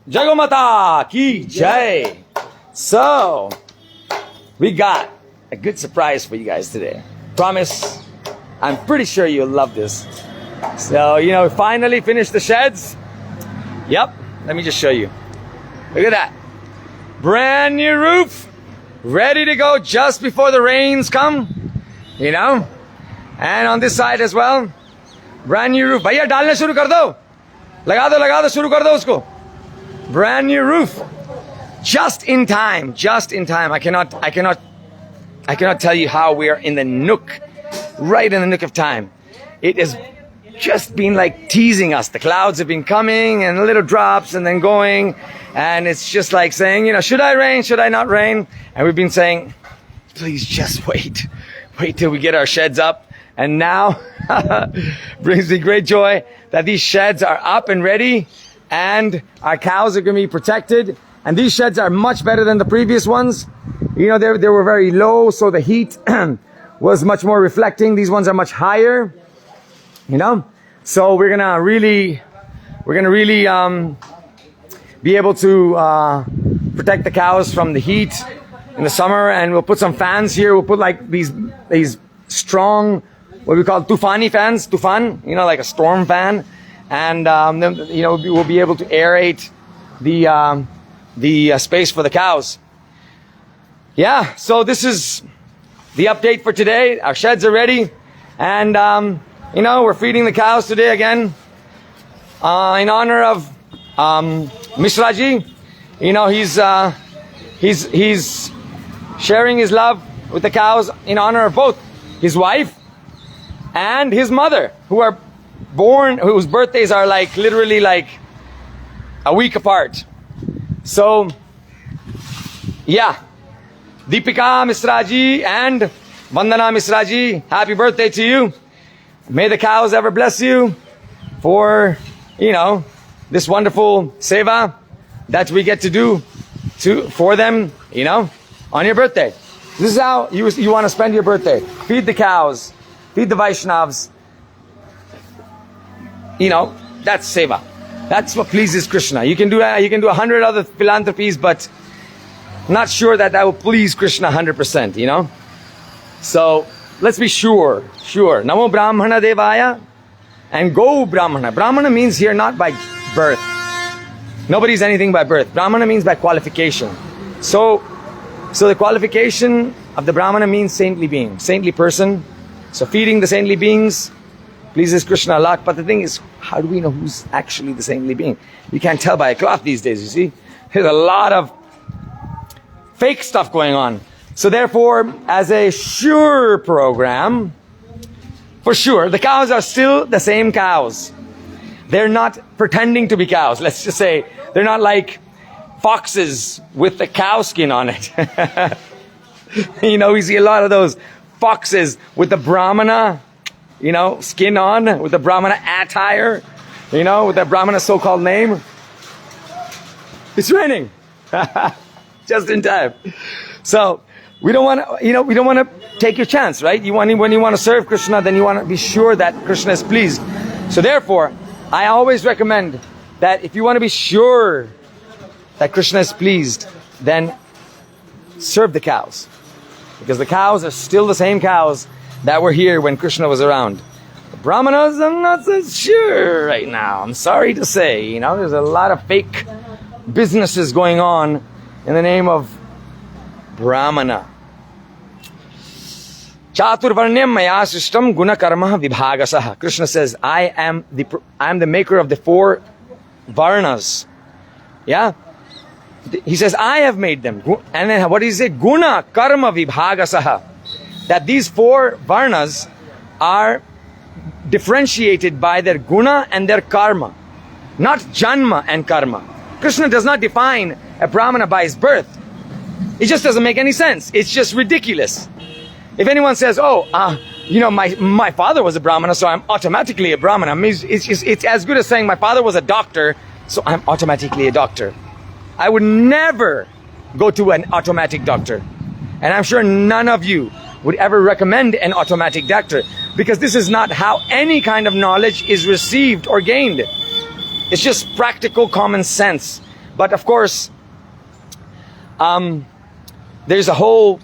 Jagomata ki jai. So, we got a good surprise for you guys today. Promise, I'm pretty sure you'll love this. So, we finally finished the sheds. Yep, let me just show you. Look at that. Brand new roof. Ready to go just before the rains come. And on this side as well. Brand new roof. Bhaiya, dalna shuru kar do. Laga do, shuru kar do usko. Brand new roof. Just in time. I cannot tell you how we are in the nook. Right in the nook of time. It has just been like teasing us. The clouds have been coming and little drops and then going. And it's just like saying, should I rain? Should I not rain? And we've been saying, please just wait. Wait till we get our sheds up. And now, brings me great joy that these sheds are up and ready. And our cows are going to be protected. And these sheds are much better than the previous ones. They were very low, so the heat was much more reflecting. These ones are much higher. So we're gonna really be able to protect the cows from the heat in the summer. And we'll put some fans here. We'll put like these strong, what we call tufani fans, like a storm fan. And then we'll be able to aerate the space for the cows. Yeah, so this is the update for today. Our sheds are ready, and we're feeding the cows today again in honor of Mishraji. He's sharing his love with the cows in honor of both his wife and his mother, whose birthdays are literally a week apart. So, yeah, Deepika Misraji and Vandana Misraji, happy birthday to you. May the cows ever bless you for, this wonderful seva that we get to do for them, on your birthday. This is how you want to spend your birthday. Feed the cows, feed the Vaishnavas. That's seva. That's what pleases Krishna. You can do 100 other philanthropies, but I'm not sure that will please Krishna 100%, So let's be sure. Namo Brahmana Devaya and Go Brahmana. Brahmana means here not by birth. Nobody's anything by birth. Brahmana means by qualification. So the qualification of the Brahmana means saintly being, saintly person. So feeding the saintly beings pleases Krishna a lot. But the thing is, how do we know who's actually the saintly being? You can't tell by a cloth these days, you see. There's a lot of fake stuff going on. So therefore, as a sure program, for sure, the cows are still the same cows. They're not pretending to be cows. Let's just say they're not like foxes with the cow skin on it. We see a lot of those foxes with the Brahmana, skin on, with the Brahmana attire, with that Brahmana so-called name. It's raining. Just in time. So, we don't want to take your chance, right? When you want to serve Krishna, then you want to be sure that Krishna is pleased. So therefore, I always recommend that if you want to be sure that Krishna is pleased, then serve the cows. Because the cows are still the same cows that were here when Krishna was around. The Brahmanas, I'm not so sure right now. I'm sorry to say, there's a lot of fake businesses going on in the name of Brahmana. Chaturvarnyam maya srishtam guna karma vibhagasah. Krishna says, I am the maker of the 4 varnas. Yeah? He says, I have made them. And then what is it? Guna karma vibhagasah. That these 4 varnas are differentiated by their guna and their karma. Not janma and karma. Krishna does not define a Brahmana by his birth. It just doesn't make any sense. It's just ridiculous. If anyone says, my father was a Brahmana, so I'm automatically a Brahmana. It's as good as saying my father was a doctor, so I'm automatically a doctor. I would never go to an automatic doctor. And I'm sure none of you would ever recommend an automatic doctor, because this is not how any kind of knowledge is received or gained. It's just practical common sense. But of course, there's a whole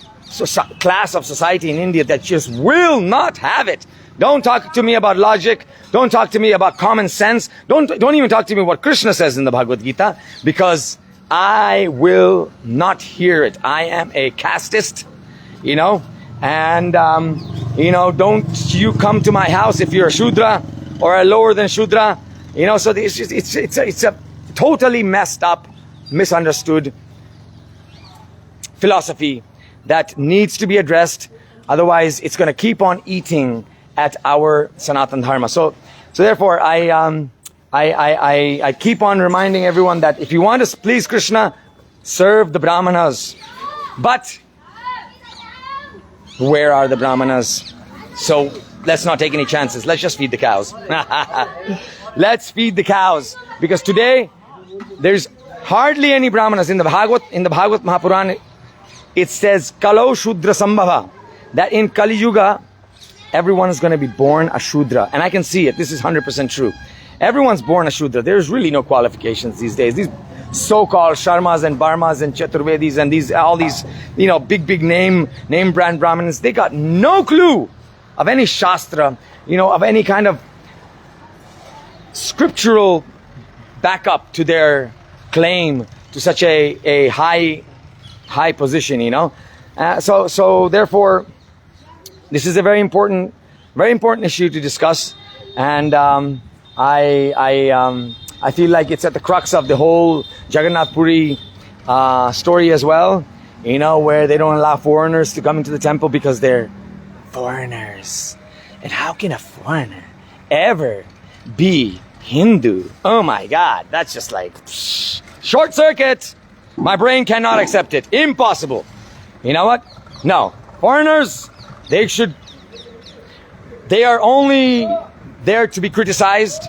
class of society in India that just will not have it. Don't talk to me about logic. Don't talk to me about common sense. Don't even talk to me what Krishna says in the Bhagavad Gita, because I will not hear it. I am a casteist, and don't you come to my house if you're a Shudra or a lower than Shudra. So it's a totally messed up, misunderstood philosophy that needs to be addressed. Otherwise, it's going to keep on eating at our Sanatana Dharma. So therefore, I keep on reminding everyone that if you want to please Krishna, serve the Brahmanas. But where are the Brahmanas? So let's not take any chances. Let's just feed the cows. Let's feed the cows. Because today, there's hardly any Brahmanas. In the Bhagavad Mahapurana, it says, Kalo Shudra Sambhava. That in Kali Yuga, everyone is going to be born a Shudra. And I can see it. This is 100% true. Everyone's born a Shudra. There's really no qualifications these days. These so-called Sharmas and Barmas and Chaturvedis and all these, big name brand Brahmins, they got no clue of any Shastra, of any kind of scriptural backup to their claim to such a high position, So therefore, this is a very important issue to discuss, and I feel like it's at the crux of the whole Jagannath Puri story as well, where they don't allow foreigners to come into the temple because they're foreigners. And how can a foreigner ever be Hindu? Oh my God, that's just like short circuit. My brain cannot accept it. Impossible. You know what? No. Foreigners, they are only there to be criticized,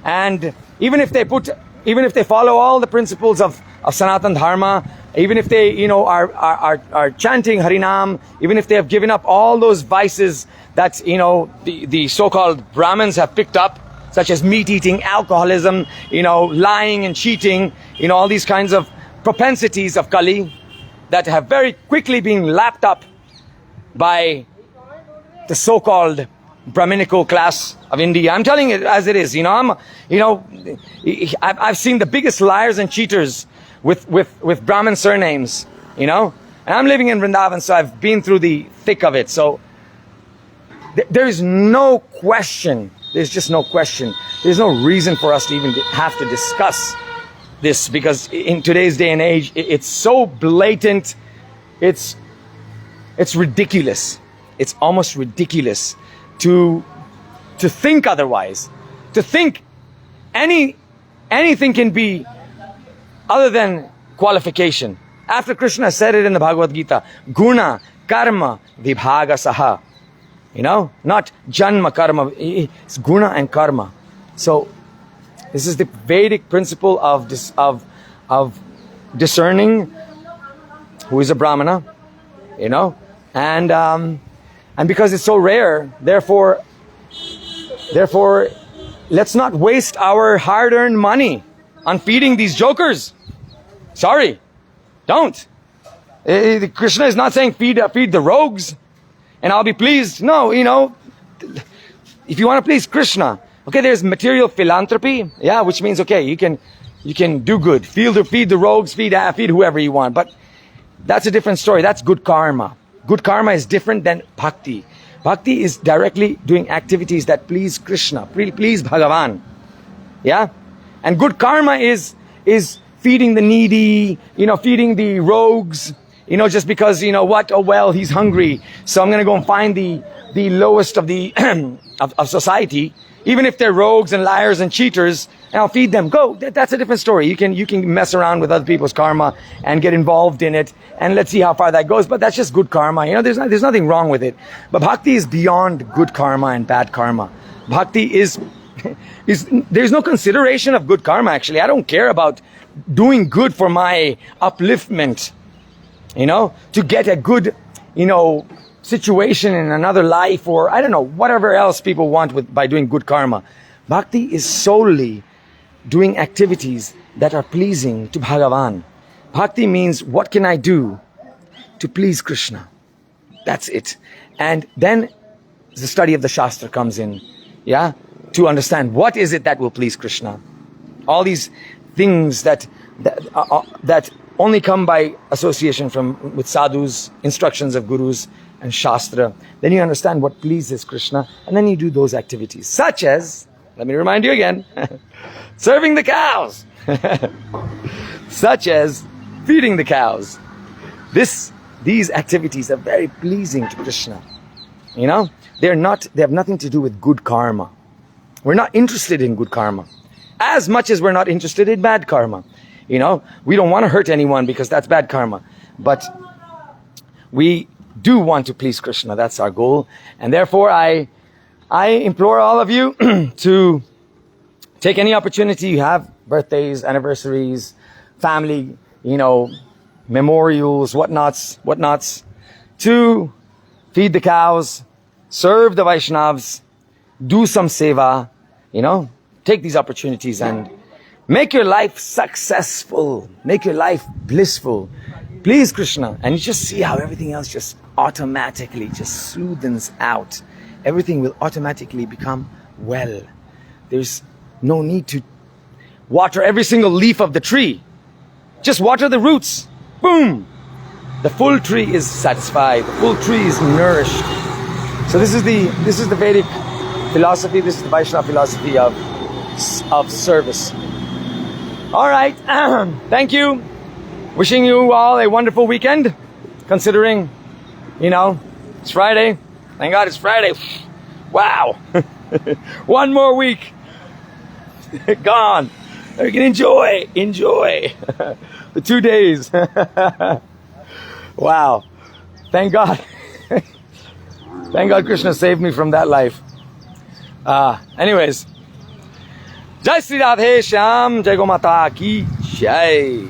and even if they follow all the principles of Sanatana Dharma, even if they are chanting Harinam, even if they have given up all those vices that the so-called Brahmins have picked up, such as meat eating, alcoholism, lying and cheating, all these kinds of propensities of Kali that have very quickly been lapped up by the so-called Brahminical class of India. I'm telling it as it is. I've seen the biggest liars and cheaters with Brahmin surnames. And I'm living in Vrindavan, so I've been through the thick of it. So there is no question. There's just no question. There's no reason for us to even have to discuss this, because in today's day and age, it's so blatant. It's ridiculous. It's almost ridiculous to think otherwise. To think anything can be other than qualification. After Krishna said it in the Bhagavad Gita, Guna Karma Vibhaga Saha. Not Janma Karma. It's Guna and Karma. So this is the Vedic principle of discerning who is a Brahmana, and because it's so rare, therefore, let's not waste our hard-earned money on feeding these jokers. Sorry, don't. Krishna is not saying feed the rogues, and I'll be pleased. No, if you want to please Krishna, okay, there's material philanthropy, which means okay, you can do good, feed the rogues, feed whoever you want, but that's a different story. That's good karma. Good karma is different than bhakti. Bhakti is directly doing activities that please Krishna, please Bhagavan. And good karma is feeding the needy, feeding the rogues, just because, what? Oh, well, he's hungry, so I'm going to go and find the lowest of the of society, even if they're rogues and liars and cheaters, and I'll feed them. Go. That's a different story. You can mess around with other people's karma and get involved in it, and let's see how far that goes. But that's just good karma. There's nothing wrong with it. But bhakti is beyond good karma and bad karma. Bhakti is there's no consideration of good karma. Actually, I don't care about doing good for my upliftment. To get a good, situation in another life, or I don't know, whatever else people want by doing good karma. Bhakti is solely doing activities that are pleasing to Bhagavan. Bhakti means, what can I do to please Krishna? That's it. And then the study of the Shastra comes in, yeah, to understand what is it that will please Krishna. All these things that only come by association with sadhus, instructions of gurus and Shastra. Then you understand what pleases Krishna, and then you do those activities, such as, let me remind you again, serving the cows, such as feeding the cows. These activities are very pleasing to Krishna. You know, they have nothing to do with good karma. We're not interested in good karma, as much as we're not interested in bad karma. You know, we don't want to hurt anyone because that's bad karma. But we do want to please Krishna. That's our goal. And therefore, I implore all of you to take any opportunity you have, birthdays, anniversaries, family, you know, memorials, whatnots, to feed the cows, serve the Vaishnavas, do some seva, you know, take these opportunities and make your life successful, make your life blissful. Please Krishna, and you just see how everything else just automatically just smoothens out. Everything will automatically become well. There's no need to water every single leaf of the tree. Just water the roots. Boom! The full tree is satisfied. The full tree is nourished. So this is the Vedic philosophy. This is the Vaishnava philosophy of service. All right. Thank you. Wishing you all a wonderful weekend. Considering, you know, it's Friday. Thank God it's Friday. Wow. One more week. Gone. You can enjoy the 2 days. Wow. Thank God. Thank God Krishna saved me from that life. Anyways. Jai Sri Radhe Shyam, Jai Go Mata Ki Jai.